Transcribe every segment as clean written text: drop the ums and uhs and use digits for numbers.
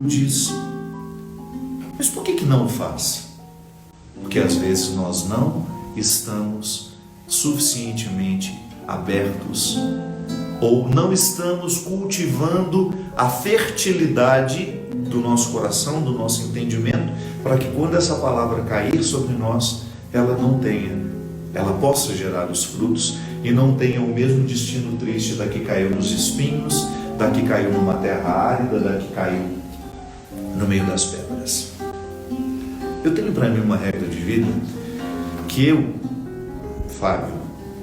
diz, mas por que não o faz? Porque às vezes nós não estamos suficientemente abertos ou não estamos cultivando a fertilidade do nosso coração, do nosso entendimento, para que quando essa palavra cair sobre nós, ela possa gerar os frutos e não tenha o mesmo destino triste da que caiu nos espinhos, da que caiu numa terra árida, da que caiu no meio das pedras. Eu tenho para mim uma regra de vida que eu, Fábio,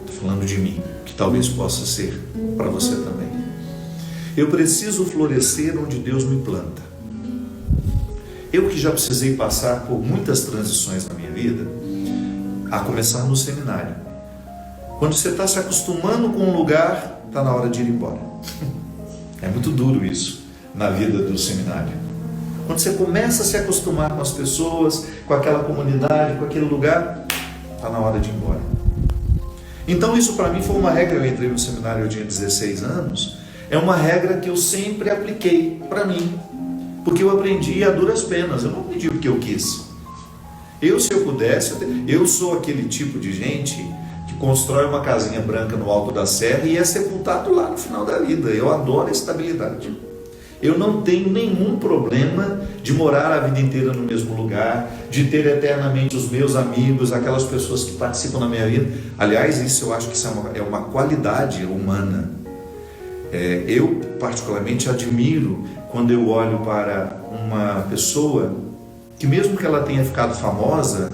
estou falando de mim, que talvez possa ser para você também. Eu preciso florescer onde Deus me planta. Eu que já precisei passar por muitas transições na minha vida, a começar no seminário. Quando você está se acostumando com um lugar, está na hora de ir embora. É muito duro isso na vida do seminário. Quando você começa a se acostumar com as pessoas, com aquela comunidade, com aquele lugar, está na hora de ir embora. Então isso para mim foi uma regra. Eu entrei no seminário, eu tinha 16 anos. É uma regra que eu sempre apliquei para mim, porque eu aprendi a duras penas. Eu não aprendi porque eu quis. Se eu pudesse, eu sou aquele tipo de gente que constrói uma casinha branca no alto da serra e é sepultado lá no final da vida. Eu adoro a estabilidade. Eu não tenho nenhum problema de morar a vida inteira no mesmo lugar, de ter eternamente os meus amigos, aquelas pessoas que participam da minha vida. Aliás, isso eu acho que isso é uma qualidade humana. Eu particularmente admiro quando eu olho para uma pessoa que, mesmo que ela tenha ficado famosa,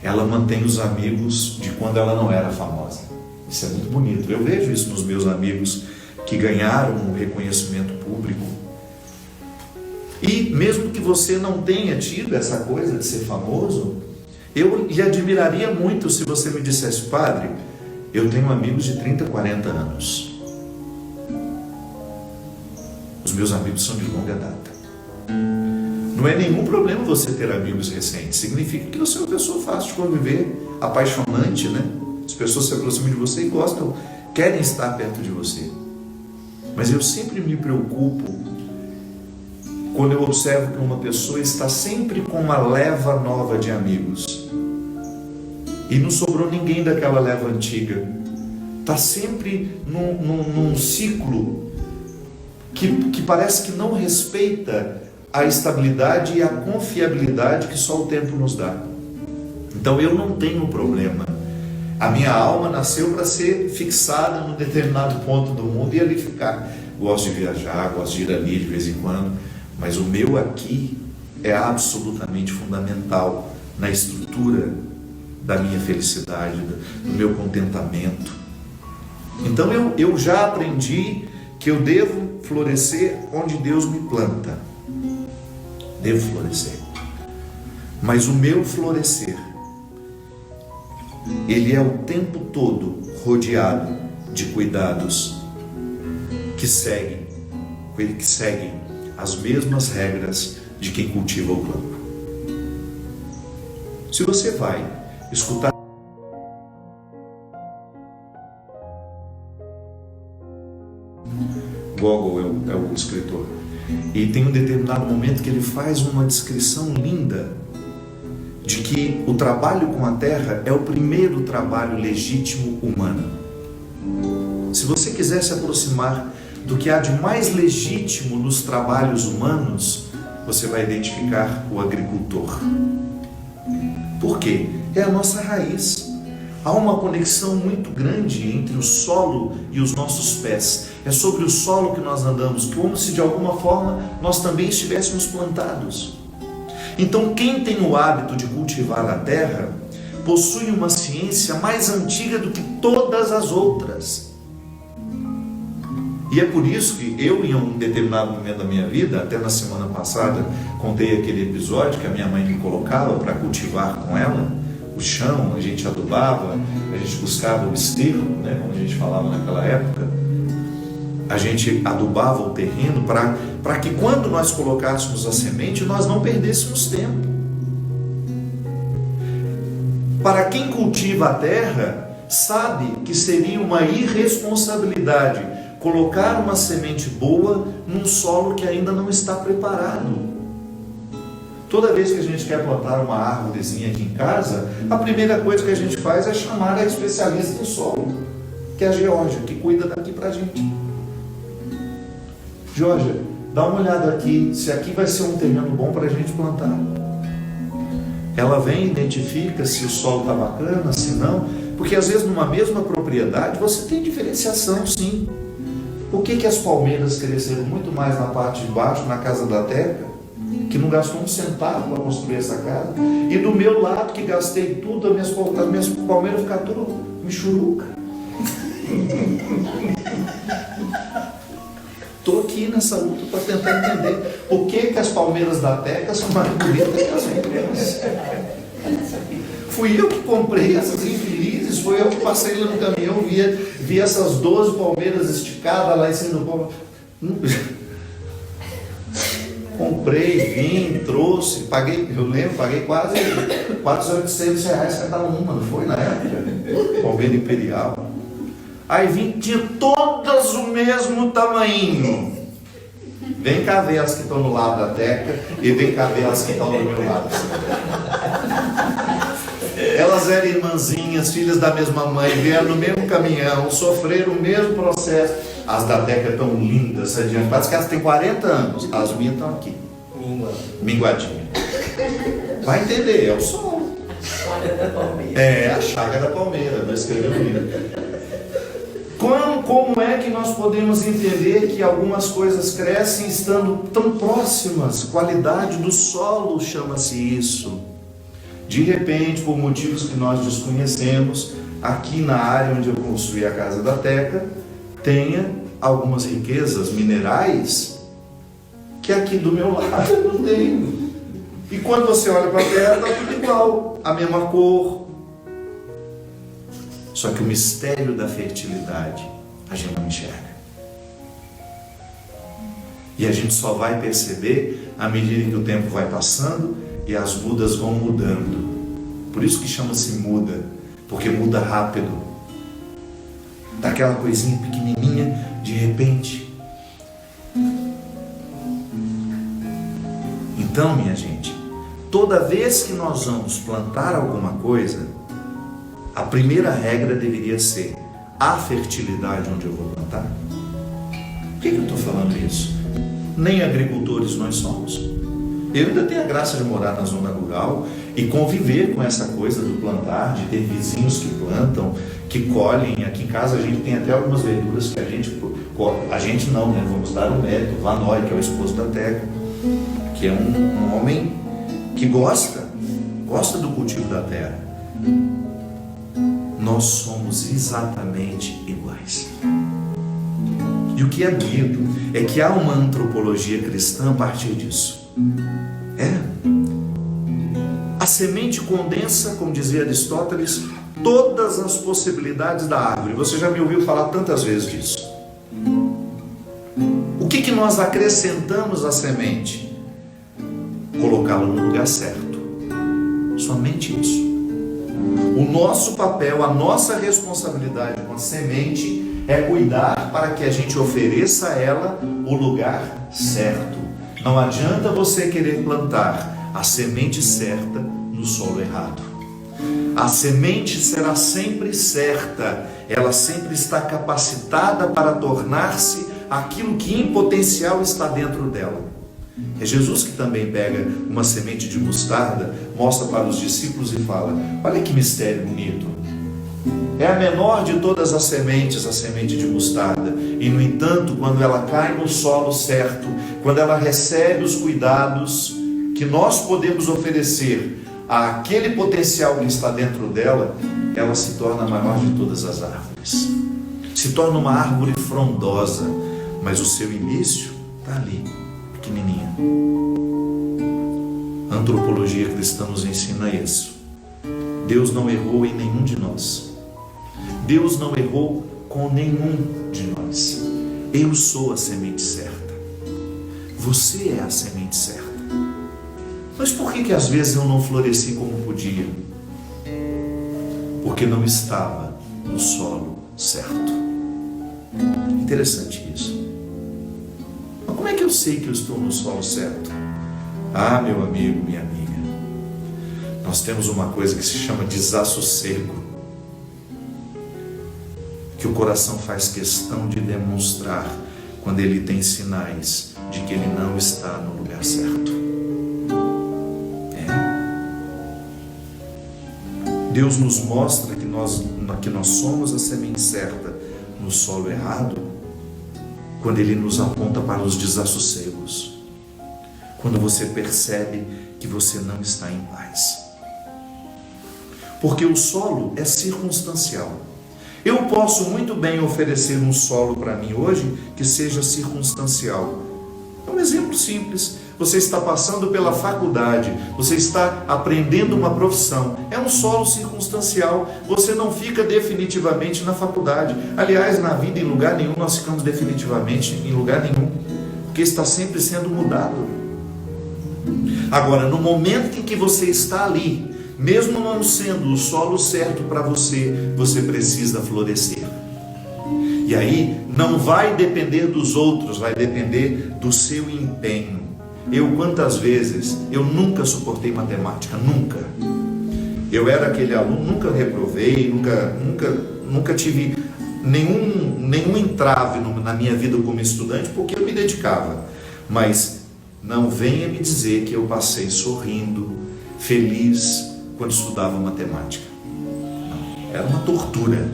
ela mantém os amigos de quando ela não era famosa. Isso é muito bonito. Eu vejo isso nos meus amigos que ganharam um reconhecimento público. E mesmo que você não tenha tido essa coisa de ser famoso, eu lhe admiraria muito se você me dissesse: padre, eu tenho amigos de 30, 40 anos. Os meus amigos são de longa data. Não é nenhum problema você ter amigos recentes. Significa que você é uma pessoa fácil de conviver, apaixonante, né? As pessoas se aproximam de você e gostam, querem estar perto de você. Mas eu sempre me preocupo quando eu observo que uma pessoa está sempre com uma leva nova de amigos e não sobrou ninguém daquela leva antiga. Está sempre num ciclo que parece que não respeita a estabilidade e a confiabilidade que só o tempo nos dá. Então eu não tenho problema. A minha alma nasceu para ser fixada num determinado ponto do mundo e ali ficar. Gosto de viajar, gosto de ir ali de vez em quando, mas o meu aqui é absolutamente fundamental na estrutura da minha felicidade, do meu contentamento. Então eu já aprendi que eu devo florescer onde Deus me planta. Devo florescer. Mas o meu florescer, ele é o tempo todo rodeado de cuidados que seguem as mesmas regras de quem cultiva o campo. Se você vai escutar Gogol é o escritor, e tem um determinado momento que ele faz uma descrição linda de que o trabalho com a terra é o primeiro trabalho legítimo humano. Se você quiser se aproximar do que há de mais legítimo nos trabalhos humanos, você vai identificar o agricultor. Por quê? É a nossa raiz. Há uma conexão muito grande entre o solo e os nossos pés. É sobre o solo que nós andamos, como se de alguma forma nós também estivéssemos plantados. Então, quem tem o hábito de cultivar a terra possui uma ciência mais antiga do que todas as outras. E é por isso que eu, em um determinado momento da minha vida, até na semana passada, contei aquele episódio que a minha mãe me colocava para cultivar com ela o chão, a gente adubava, a gente buscava o esterco, né, como a gente falava naquela época. A gente adubava o terreno para que quando nós colocássemos a semente, nós não perdêssemos tempo. Para quem cultiva a terra, sabe que seria uma irresponsabilidade colocar uma semente boa num solo que ainda não está preparado. Toda vez que a gente quer plantar uma árvorezinha aqui em casa, a primeira coisa que a gente faz é chamar a especialista do solo, que é a Georgia, que cuida daqui pra gente. Georgia, dá uma olhada aqui, se aqui vai ser um terreno bom para a gente plantar. Ela vem, identifica se o solo está bacana, se não, porque às vezes numa mesma propriedade você tem diferenciação, sim. Por que as palmeiras cresceram muito mais na parte de baixo, na casa da Teca, que não gastou um centavo para construir essa casa, e do meu lado, que gastei tudo, as minhas palmeiras ficaram tudo michuruca? Estou aqui nessa luta para tentar entender por que as palmeiras da Teca são mais bonitas que as minhas. Fui eu que comprei essas infelizes, foi eu que passei lá no caminhão, vi essas 12 palmeiras esticadas lá em cima do pão. Comprei, vim, trouxe, paguei, eu lembro, paguei quase R$800 cada uma, não foi na época? Palmeira imperial. Aí vim, tinha todas o mesmo tamanho. Vem cá ver as que estão no lado da Teca e vem cá ver as que estão do meu lado. Elas eram irmãzinhas, filhas da mesma mãe, vieram no mesmo caminhão, sofreram o mesmo processo. As da Teca estão lindas, adiante. Parece que elas têm 40 anos, as minhas estão aqui. Minguadinha. Vai entender, é o sol. É a chaga da palmeira, não escreveu o livro. Como é que nós podemos entender que algumas coisas crescem estando tão próximas? Qualidade do solo chama-se isso. De repente, por motivos que nós desconhecemos, aqui na área onde eu construí a casa da Teca, tenha algumas riquezas minerais que aqui do meu lado eu não tenho. E quando você olha para a terra, está tudo igual, a mesma cor. Só que o mistério da fertilidade a gente não enxerga. E a gente só vai perceber à medida que o tempo vai passando e as mudas vão mudando. Por isso que chama-se muda, porque muda rápido. Daquela coisinha pequenininha, de repente. Então, minha gente, toda vez que nós vamos plantar alguma coisa, a primeira regra deveria ser a fertilidade onde eu vou plantar. Por que eu estou falando isso? Nem agricultores nós somos. Eu ainda tenho a graça de morar na zona rural e conviver com essa coisa do plantar, de ter vizinhos que plantam, que colhem. Aqui em casa a gente tem até algumas verduras que a gente não, né? Vamos dar o mérito. Vanói, que é o esposo da Teca, que é um homem que gosta do cultivo da terra. Nós somos exatamente iguais. E o que é bonito é que há uma antropologia cristã a partir disso. A semente condensa, como dizia Aristóteles, todas as possibilidades da árvore. Você já me ouviu falar tantas vezes disso. O que nós acrescentamos à semente? Colocá-la no lugar certo. Somente isso. O nosso papel, a nossa responsabilidade com a semente é cuidar para que a gente ofereça a ela o lugar certo. Não adianta você querer plantar a semente certa no solo errado. A semente será sempre certa, ela sempre está capacitada para tornar-se aquilo que em potencial está dentro dela. É Jesus que também pega uma semente de mostarda, mostra para os discípulos e fala: olha que mistério bonito. É a menor de todas as sementes, a semente de mostarda. E no entanto, quando ela cai no solo certo, quando ela recebe os cuidados que nós podemos oferecer àquele potencial que está dentro dela, ela se torna a maior de todas as árvores. Se torna uma árvore frondosa, mas o seu início está ali, pequenininha. A antropologia cristã nos ensina isso. Deus não errou em nenhum de nós. Deus não errou com nenhum de nós. Eu sou a semente certa. Você é a semente certa. Mas por que às vezes eu não floresci como podia? Porque não estava no solo certo. Interessante isso. Mas como é que eu sei que eu estou no solo certo? Ah, meu amigo, minha amiga, nós temos uma coisa que se chama desassossego, que o coração faz questão de demonstrar quando ele tem sinais de que ele não está no lugar certo. Deus nos mostra que nós somos a semente certa no solo errado, quando Ele nos aponta para os desassossegos, quando você percebe que você não está em paz. Porque o solo é circunstancial. Eu posso muito bem oferecer um solo para mim hoje que seja circunstancial. É um exemplo simples. Você está passando pela faculdade, você está aprendendo uma profissão, é um solo circunstancial, você não fica definitivamente na faculdade. Aliás, na vida em lugar nenhum nós ficamos definitivamente em lugar nenhum, porque está sempre sendo mudado. Agora, no momento em que você está ali, mesmo não sendo o solo certo para você, você precisa florescer. E aí não vai depender dos outros, vai depender do seu empenho. Quantas vezes, eu nunca suportei matemática, nunca. Eu era aquele aluno, nunca reprovei, nunca tive nenhum entrave na minha vida como estudante, porque eu me dedicava. Mas não venha me dizer que eu passei sorrindo, feliz, quando estudava matemática. Não, era uma tortura.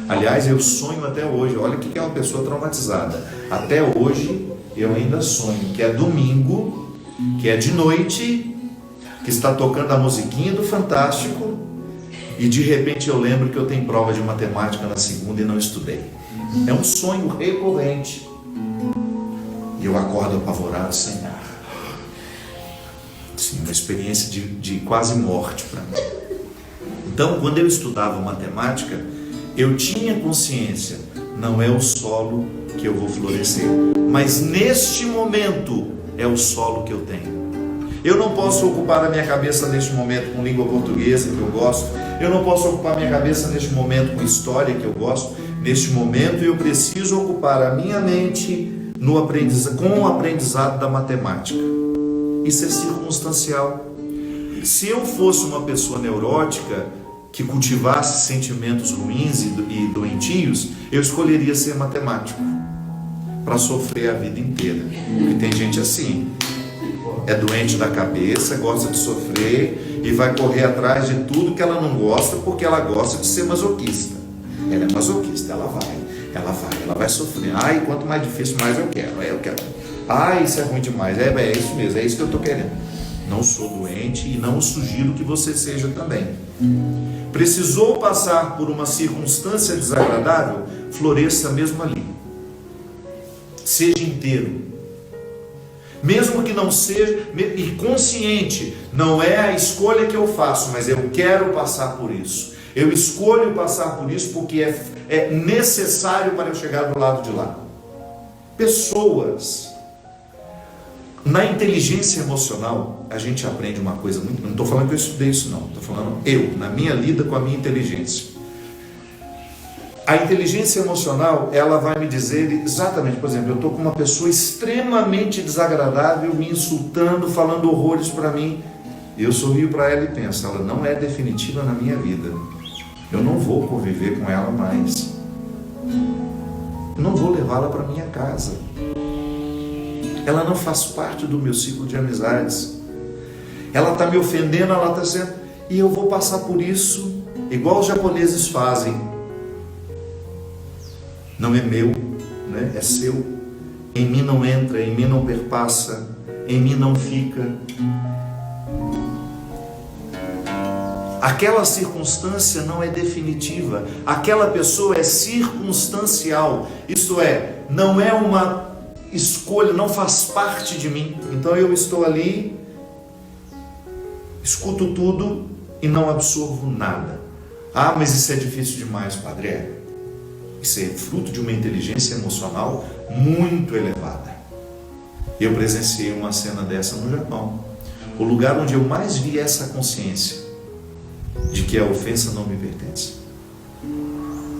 Aliás, eu sonho até hoje, olha o que é uma pessoa traumatizada. Até hoje, eu ainda sonho que é domingo, que é de noite, que está tocando a musiquinha do Fantástico e de repente eu lembro que eu tenho prova de matemática na segunda e não estudei. É um sonho recorrente. E eu acordo apavorado, sem ar. Sim, uma experiência de quase morte para mim. Então, quando eu estudava matemática, eu tinha consciência, não é o solo que eu vou florescer, mas neste momento é o solo que eu tenho. Eu não posso ocupar a minha cabeça neste momento com língua portuguesa, que eu gosto. Eu não posso ocupar a minha cabeça neste momento com história, que eu gosto. Neste momento eu preciso ocupar a minha mente com o aprendizado da matemática. Isso é circunstancial. Se eu fosse uma pessoa neurótica que cultivasse sentimentos ruins e doentios, eu escolheria ser matemático para sofrer a vida inteira. Porque tem gente assim, é doente da cabeça, gosta de sofrer e vai correr atrás de tudo que ela não gosta porque ela gosta de ser masoquista. Ela é masoquista, ela vai sofrer. Ai, quanto mais difícil, mais eu quero. Ai, isso é ruim demais. É isso mesmo, é isso que eu estou querendo. Não sou doente e não sugiro que você seja também. Precisou passar por uma circunstância desagradável? Floresça mesmo ali. Seja inteiro. Mesmo que não seja, e consciente, não é a escolha que eu faço, mas eu quero passar por isso. Eu escolho passar por isso porque é necessário para eu chegar do lado de lá. Pessoas. Na inteligência emocional, a gente aprende uma coisa muito... Não estou falando que eu estudei isso não, estou falando na minha lida com a minha inteligência. A inteligência emocional, ela vai me dizer exatamente, por exemplo, eu estou com uma pessoa extremamente desagradável, me insultando, falando horrores para mim. Eu sorrio para ela e penso, ela não é definitiva na minha vida. Eu não vou conviver com ela mais. Eu não vou levá-la para minha casa. Ela não faz parte do meu ciclo de amizades. Ela está me ofendendo, ela está sendo... E eu vou passar por isso, igual os japoneses fazem. Não é meu, né? É seu. Em mim não entra, em mim não perpassa, em mim não fica. Aquela circunstância não é definitiva. Aquela pessoa é circunstancial. Isto é, não é uma escolha, não faz parte de mim. Então eu estou ali, escuto tudo e não absorvo nada. Ah, mas isso é difícil demais, padre. Isso é fruto de uma inteligência emocional muito elevada. Eu presenciei uma cena dessa no Japão. O lugar onde eu mais vi essa consciência de que a ofensa não me pertence.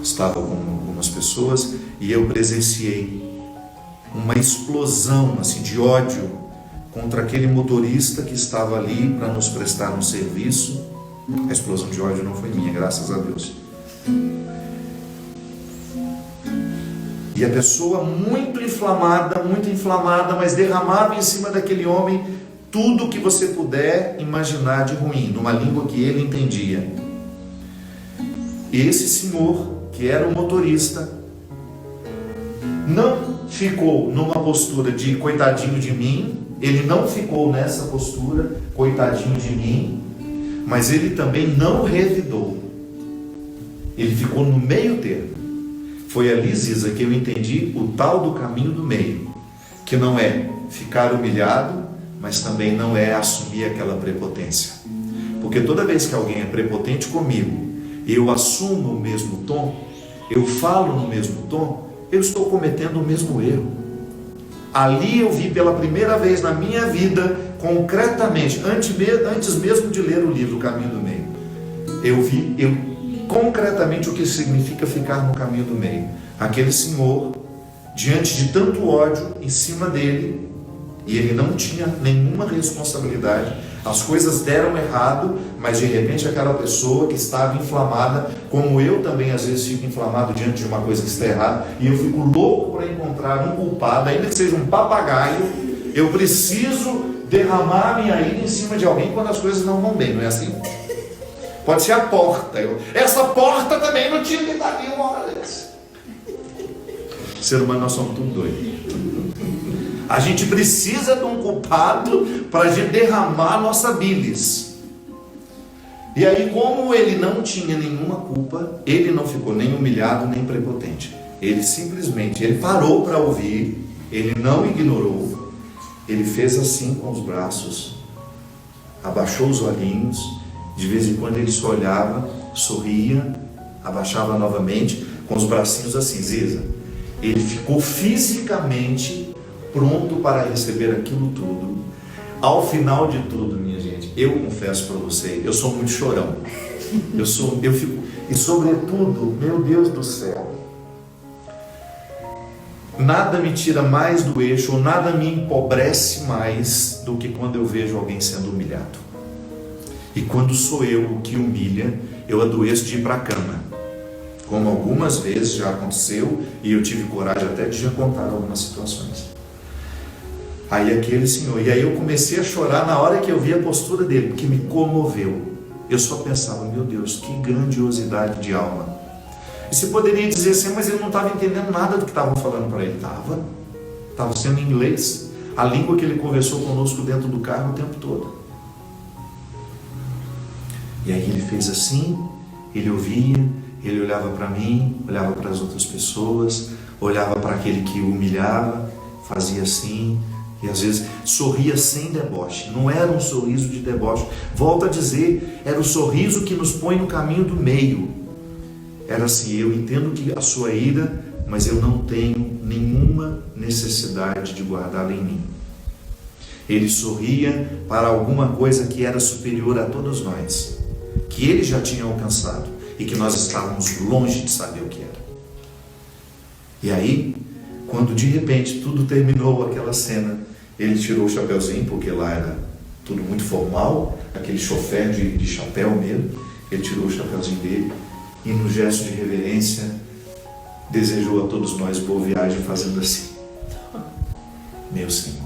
Estava com algumas algumas pessoas e eu presenciei uma explosão assim, de ódio contra aquele motorista que estava ali para nos prestar um serviço. A explosão de ódio não foi minha, graças a Deus. E a pessoa muito inflamada, mas derramava em cima daquele homem tudo que você puder imaginar de ruim, numa língua que ele entendia. E esse senhor, que era o motorista, não ficou numa postura de coitadinho de mim, ele não ficou nessa postura, coitadinho de mim, mas ele também não revidou. Ele ficou no meio termo. Foi ali, Ziza, que eu entendi o tal do caminho do meio, que não é ficar humilhado, mas também não é assumir aquela prepotência. Porque toda vez que alguém é prepotente comigo, eu assumo o mesmo tom, eu falo no mesmo tom, eu estou cometendo o mesmo erro. Ali eu vi pela primeira vez na minha vida, concretamente, antes mesmo de ler o livro O Caminho do Meio, eu vi concretamente o que significa ficar no caminho do meio. Aquele senhor, diante de tanto ódio em cima dele, e ele não tinha nenhuma responsabilidade, as coisas deram errado, mas de repente aquela pessoa que estava inflamada, como eu também às vezes fico inflamado diante de uma coisa que está errada, e eu fico louco para encontrar um culpado, ainda que seja um papagaio, eu preciso derramar minha ira em cima de alguém quando as coisas não vão bem, não é assim? Pode ser a porta. Essa porta também não tinha que estar ali uma hora dessa. Ser humano, nós somos tudo doidos. A gente precisa de um culpado para a gente derramar a nossa bilis. E aí, como ele não tinha nenhuma culpa, ele não ficou nem humilhado, nem prepotente. Ele simplesmente, ele parou para ouvir, ele não ignorou, ele fez assim com os braços, abaixou os olhinhos, de vez em quando ele só olhava, sorria, abaixava novamente, com os bracinhos assim, Ziza. Ele ficou fisicamente pronto para receber aquilo tudo. Ao final de tudo, minha gente, eu confesso para você, eu sou muito chorão. Eu fico, e sobretudo, meu Deus do céu, nada me tira mais do eixo, ou nada me empobrece mais do que quando eu vejo alguém sendo humilhado. E quando sou eu o que humilha, eu adoeço de ir para a cama. Como algumas vezes já aconteceu, e eu tive coragem até de já contar algumas situações. Aí aquele senhor, e aí eu comecei a chorar na hora que eu vi a postura dele, porque me comoveu. Eu só pensava, meu Deus, que grandiosidade de alma. E você poderia dizer assim, mas ele não estava entendendo nada do que estavam falando para ele. Estava sendo em inglês, a língua que ele conversou conosco dentro do carro o tempo todo. E aí ele fez assim, ele ouvia, ele olhava para mim, olhava para as outras pessoas, olhava para aquele que o humilhava, fazia assim, e às vezes sorria sem deboche. Não era um sorriso de deboche. Volto a dizer, era o sorriso que nos põe no caminho do meio. Era assim, eu entendo que a sua ira, mas eu não tenho nenhuma necessidade de guardá-la em mim. Ele sorria para alguma coisa que era superior a todos nós, que ele já tinha alcançado e que nós estávamos longe de saber o que era. E aí, quando de repente tudo terminou aquela cena, ele tirou o chapéuzinho, porque lá era tudo muito formal, aquele chofer de chapéu mesmo, ele tirou o chapéuzinho dele e no gesto de reverência desejou a todos nós boa viagem, fazendo assim: meu Senhor.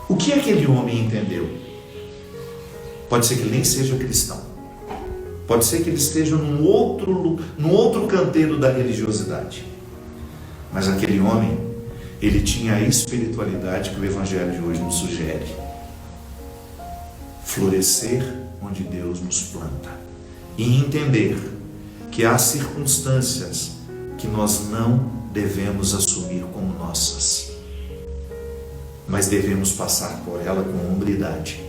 O que aquele homem entendeu? Pode ser que ele nem seja cristão. Pode ser que ele esteja num outro canteiro da religiosidade. Mas aquele homem, ele tinha a espiritualidade que o Evangelho de hoje nos sugere. Florescer onde Deus nos planta. E entender que há circunstâncias que nós não devemos assumir como nossas, mas devemos passar por ela com hombridade.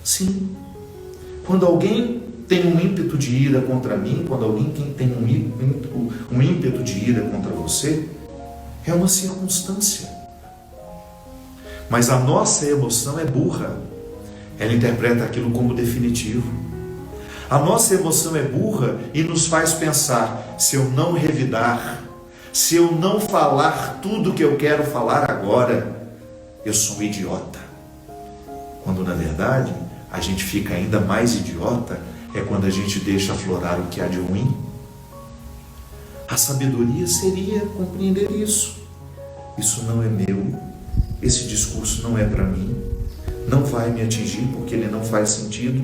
Sim, quando alguém tem um ímpeto de ira contra mim, quando alguém tem um ímpeto de ira contra você, é uma circunstância. Mas a nossa emoção é burra. Ela interpreta aquilo como definitivo. A nossa emoção é burra e nos faz pensar: se eu não revidar, se eu não falar tudo que eu quero falar agora, eu sou um idiota. Quando na verdade a gente fica ainda mais idiota é quando a gente deixa aflorar o que há de ruim. A sabedoria seria compreender isso. Isso não é meu, esse discurso não é para mim, não vai me atingir porque ele não faz sentido.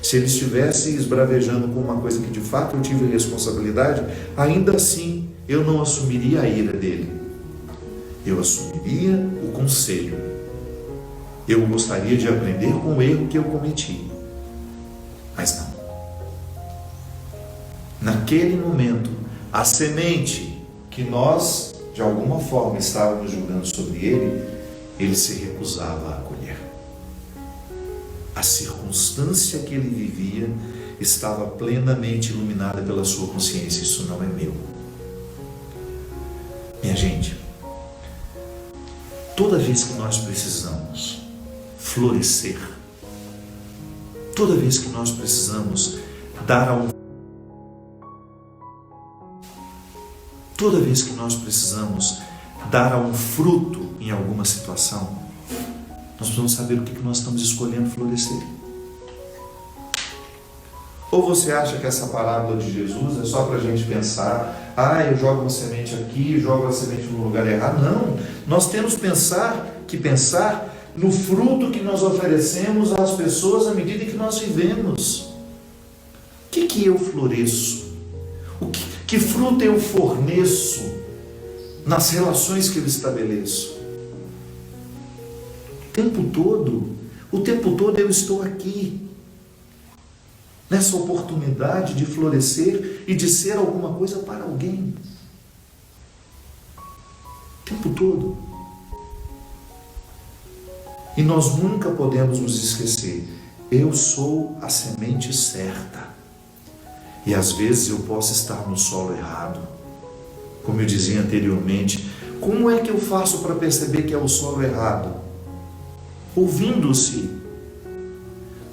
Se ele estivesse esbravejando com uma coisa que de fato eu tive responsabilidade, ainda assim eu não assumiria a ira dele. Eu assumiria o conselho. Eu gostaria de aprender com o erro que eu cometi. Mas não. Naquele momento, a semente que nós, de alguma forma, estávamos julgando sobre ele, ele se recusava a acolher. A circunstância que ele vivia estava plenamente iluminada pela sua consciência. Isso não é meu. Minha gente, toda vez que nós precisamos florescer, toda vez que nós precisamos dar a toda vez que nós precisamos dar a um fruto em alguma situação, nós precisamos saber o que nós estamos escolhendo florescer. Ou você acha que essa parábola de Jesus é só para a gente pensar: eu jogo uma semente aqui, jogo a semente no lugar errado? Não, nós temos que pensar no fruto que nós oferecemos às pessoas à medida que nós vivemos. O que eu floresço? Que fruto eu forneço nas relações que eu estabeleço? O tempo todo eu estou aqui, nessa oportunidade de florescer e de ser alguma coisa para alguém. O tempo todo. E nós nunca podemos nos esquecer: eu sou a semente certa. E às vezes eu posso estar no solo errado. Como eu dizia anteriormente, como é que eu faço para perceber que é o solo errado? Ouvindo-se.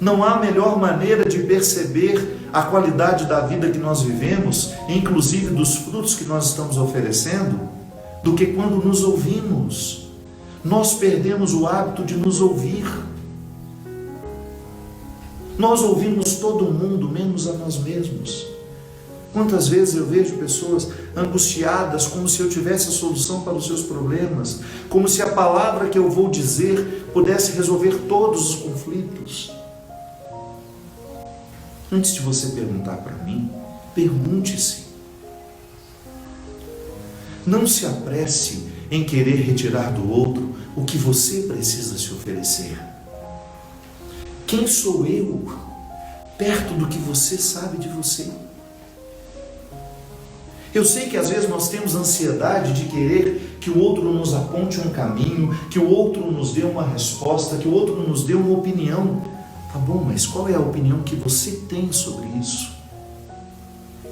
Não há melhor maneira de perceber a qualidade da vida que nós vivemos, inclusive dos frutos que nós estamos oferecendo, do que quando nos ouvimos. Nós perdemos o hábito de nos ouvir. Nós ouvimos todo mundo, menos a nós mesmos. Quantas vezes eu vejo pessoas angustiadas, como se eu tivesse a solução para os seus problemas, como se a palavra que eu vou dizer pudesse resolver todos os conflitos. Antes de você perguntar para mim, pergunte-se. Não se apresse em querer retirar do outro o que você precisa se oferecer. Quem sou eu perto do que você sabe de você? Eu sei que às vezes nós temos ansiedade de querer que o outro nos aponte um caminho, que o outro nos dê uma resposta, que o outro nos dê uma opinião. Tá bom, mas qual é a opinião que você tem sobre isso?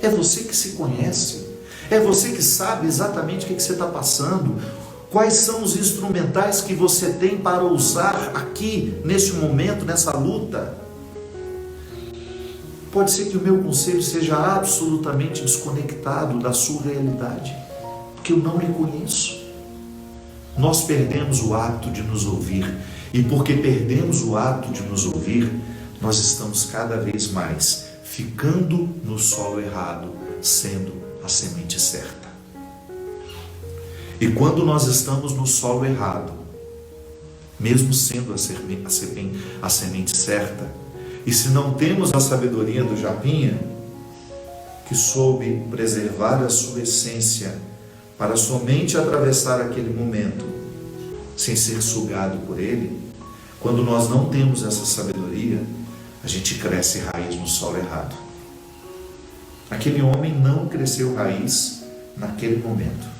É você que se conhece, é você que sabe exatamente o que você está passando. Quais são os instrumentais que você tem para usar aqui, nesse momento, nessa luta? Pode ser que o meu conselho seja absolutamente desconectado da sua realidade, porque eu não lhe conheço. Nós perdemos o hábito de nos ouvir, e porque perdemos o hábito de nos ouvir, nós estamos cada vez mais ficando no solo errado, sendo a semente certa. E quando nós estamos no solo errado, mesmo sendo a semente certa, e se não temos a sabedoria do Japinha, que soube preservar a sua essência para somente atravessar aquele momento, sem ser sugado por ele, quando nós não temos essa sabedoria, a gente cresce raiz no solo errado. Aquele homem não cresceu raiz naquele momento.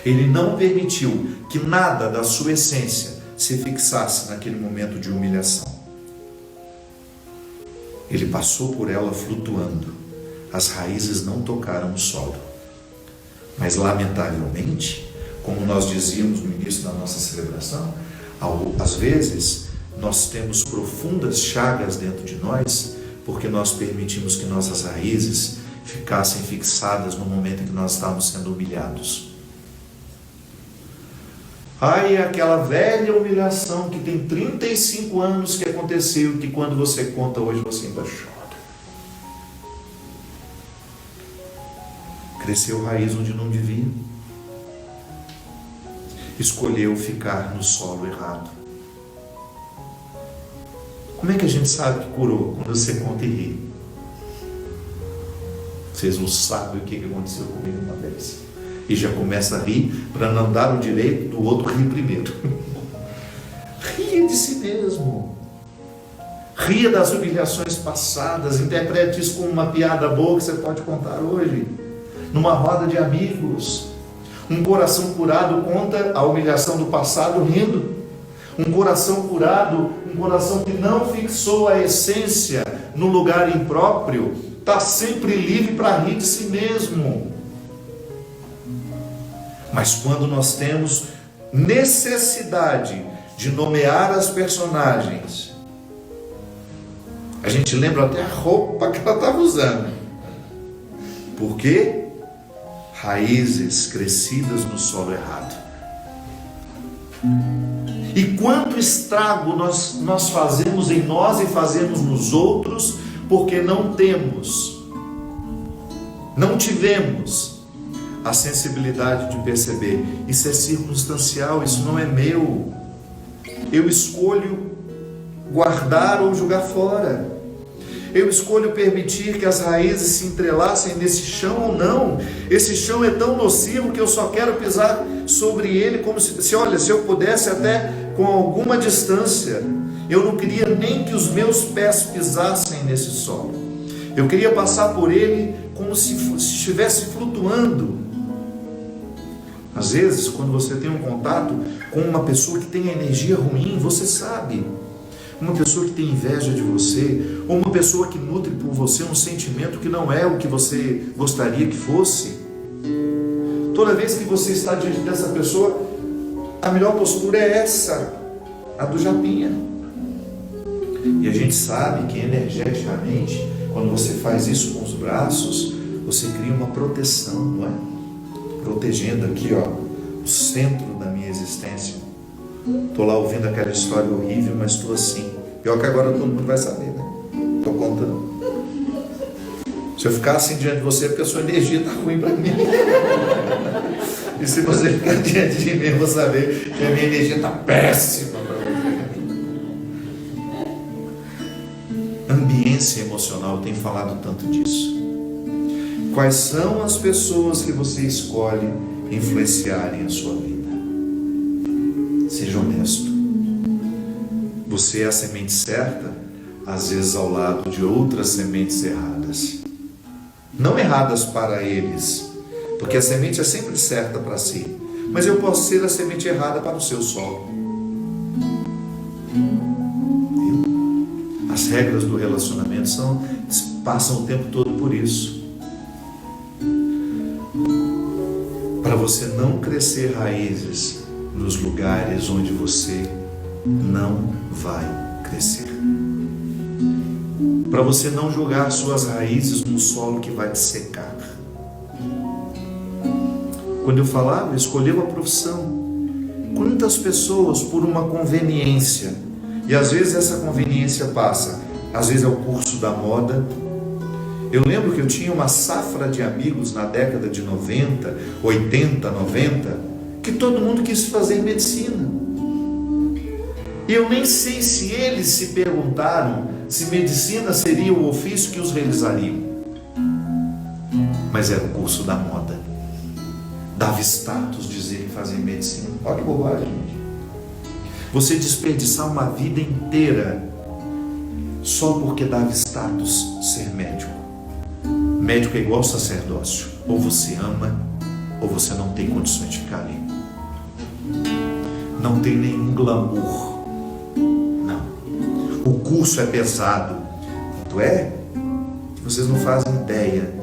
Ele não permitiu que nada da sua essência se fixasse naquele momento de humilhação. Ele passou por ela flutuando. As raízes não tocaram o solo. Mas, lamentavelmente, como nós dizíamos no início da nossa celebração, às vezes nós temos profundas chagas dentro de nós, porque nós permitimos que nossas raízes ficassem fixadas no momento em que nós estávamos sendo humilhados. Ai, aquela velha humilhação que tem 35 anos que aconteceu, que quando você conta hoje você ainda chora. Cresceu raiz onde não devia. Escolheu ficar no solo errado. Como é que a gente sabe que curou? Quando você conta e ri. Vocês não sabem o que aconteceu comigo uma vez. E já começa a rir para não dar o direito do outro rir primeiro. Ria de si mesmo. Ria das humilhações passadas. Interprete isso como uma piada boa que você pode contar hoje. Numa roda de amigos. Um coração curado conta a humilhação do passado rindo. Um coração curado, um coração que não fixou a essência no lugar impróprio, está sempre livre para rir de si mesmo. Mas quando nós temos necessidade de nomear as personagens, a gente lembra até a roupa que ela estava usando. Por quê? Raízes crescidas no solo errado. E quanto estrago nós fazemos em nós e fazemos nos outros, porque não tivemos a sensibilidade de perceber. Isso é circunstancial, isso não é meu. Eu escolho guardar ou jogar fora. Eu escolho permitir que as raízes se entrelacem nesse chão ou não. Esse chão é tão nocivo que eu só quero pisar sobre ele como se eu pudesse até com alguma distância. Eu não queria nem que os meus pés pisassem nesse solo. Eu queria passar por ele como se estivesse flutuando. Às vezes, quando você tem um contato com uma pessoa que tem energia ruim, você sabe. Uma pessoa que tem inveja de você, ou uma pessoa que nutre por você um sentimento que não é o que você gostaria que fosse. Toda vez que você está diante dessa pessoa, a melhor postura é essa, a do Japinha. E a gente sabe que energeticamente, quando você faz isso com os braços, você cria uma proteção, não é? Protegendo aqui, o centro da minha existência. Estou lá ouvindo aquela história horrível, mas estou assim. Pior que agora todo mundo vai saber, né? Estou contando. Se eu ficar assim diante de você, é porque a sua energia está ruim para mim. E se você ficar diante de mim, eu vou saber que a minha energia está péssima para você. Ambiência emocional, eu tenho falado tanto disso. Quais são as pessoas que você escolhe influenciarem a sua vida? Seja honesto. Você é a semente certa, às vezes ao lado de outras sementes erradas. Não erradas para eles, porque a semente é sempre certa para si. Mas eu posso ser a semente errada para o seu solo. As regras do relacionamento passam o tempo todo por isso. Para você não crescer raízes nos lugares onde você não vai crescer. Para você não jogar suas raízes num solo que vai te secar. Quando eu falava, escolher uma profissão. Quantas pessoas por uma conveniência, e às vezes essa conveniência passa, às vezes é o curso da moda. Eu lembro que eu tinha uma safra de amigos na década de 90, 80, 90, que todo mundo quis fazer medicina. E eu nem sei se eles se perguntaram se medicina seria o ofício que os realizariam. Mas era o curso da moda. Dava status dizer que fazia medicina. Olha que bobagem, gente. Você desperdiçar uma vida inteira só porque dava status ser médico. Médico é igual sacerdócio. Ou você ama, ou você não tem condições de ficar ali. Não tem nenhum glamour. Não. O curso é pesado. Tanto é que vocês não fazem ideia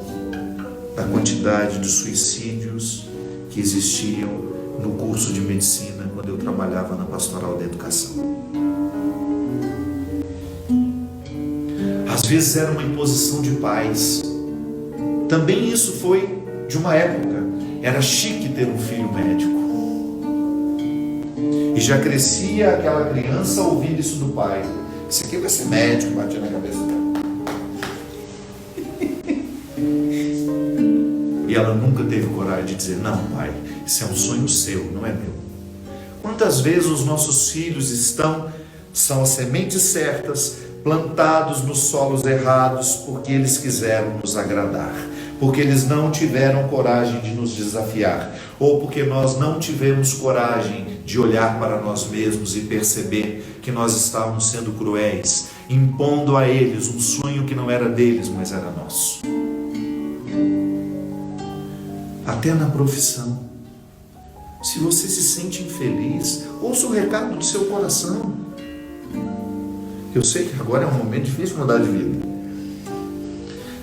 da quantidade de suicídios que existiam no curso de medicina quando eu trabalhava na pastoral da educação. Às Às vezes era uma imposição de pais. Também isso foi de uma época. Era chique ter um filho médico. E já crescia aquela criança ouvindo isso do pai. Esse aqui vai ser médico, batia na cabeça dela. E ela nunca teve coragem de dizer, não, pai, isso é um sonho seu, não é meu. Quantas vezes os nossos filhos são as sementes certas, plantados nos solos errados, porque eles quiseram nos agradar, porque eles não tiveram coragem de nos desafiar, ou porque nós não tivemos coragem de olhar para nós mesmos e perceber que nós estávamos sendo cruéis, impondo a eles um sonho que não era deles, mas era nosso. Até na profissão. Se você se sente infeliz, ouça o recado do seu coração. Eu sei que agora é um momento difícil de mudar de vida.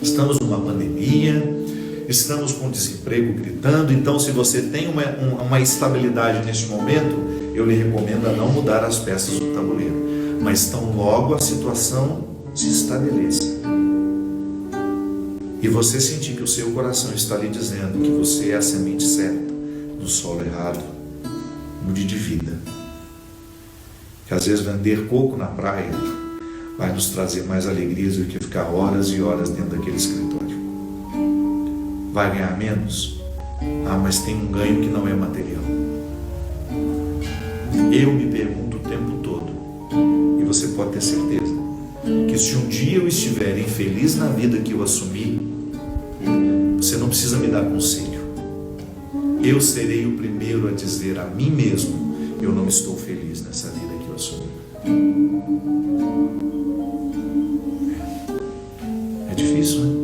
Estamos numa pandemia, estamos com desemprego gritando, então se você tem uma estabilidade neste momento, eu lhe recomendo a não mudar as peças do tabuleiro. Mas tão logo a situação se estabeleça e você sentir que o seu coração está lhe dizendo que você é a semente certa, no solo errado, mude de vida. Que às vezes vender coco na praia vai nos trazer mais alegrias do que ficar horas e horas dentro daquele escritório. Vai ganhar menos? Mas tem um ganho que não é material. Eu me pergunto o tempo todo, e você pode ter certeza, que se um dia eu estiver infeliz na vida que eu assumi, você não precisa me dar conselho. Eu serei o primeiro a dizer a mim mesmo, eu não estou feliz nessa vida que eu assumi. É difícil, né?